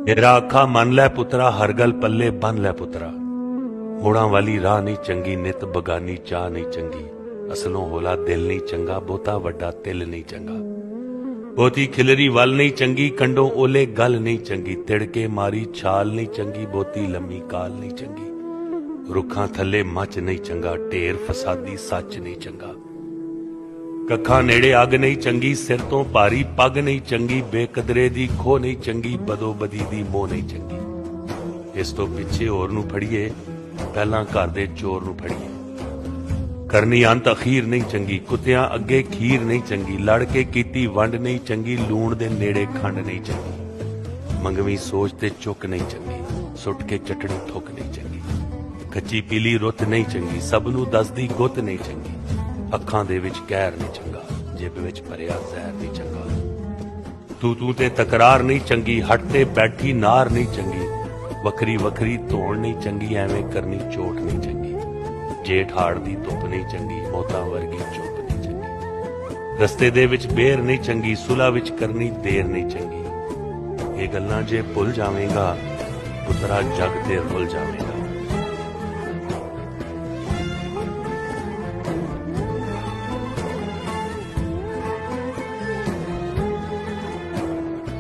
मेरा आखा मन लै पुत्रा, हर गल पल्ले बन लै पुत्रा। मोड़ां वाली राह नहीं चंगी, नित बगानी चाह नहीं चंगी। असलों होला दिल नहीं चंगा, बहुता वड्डा तिल नहीं चंगा। बहुती खिलरी वल नहीं चंगी, कंडों ओले गल नहीं चंगी। तिड़के मारी छाल नहीं चंगी, बहुती लम्मी काल नहीं चंगी। रुखां थल्ले मच नहीं चंगा, ढेर फसादी सच नहीं चंगा। कखा नेड़े अग नहीं चंगी, सिर तो भारी पग नहीं चंगी। बेकदरे दी खो नहीं चंगी, बदो बदी दी मोह नहीं चंगी। इस तो पिछे होर नूं फड़िए, पहलां घर दे चोर नूं फड़िए। करनी अंत अखीर नहीं चंगी, कुत्तियां अगे खीर नहीं चंगी। लड़ के कीती वंड नहीं चंगी, लूण दे नेड़े खंड नहीं चंगी। मंगवी सोच ते चुक नहीं चंगी, सुट के चटनी थुक नहीं चंगी। कच्ची पीली रुत नहीं चंगी, सब नूं दसदी गुत नहीं चंगी। अखां दे विच कहर नहीं चंगा, जिब विच भरिया जहर नहीं चंगा। तू ते तकरार नहीं चंगी, हट ते बैठी नार नहीं चंगी। वखरी वखरी धोण नहीं चंगी, एवें करनी चोट नहीं चंगी। जेठ हाड़ दी धुप नहीं चंगी, मौतां वर्गी चुप नहीं चंगी। रस्ते दे विच बेर नहीं चंगी, सुलह विच करनी देर नहीं चंगी। ये गल्लां जे भुल जावेंगा, पुत्रा जग ते रुल जावेंगा।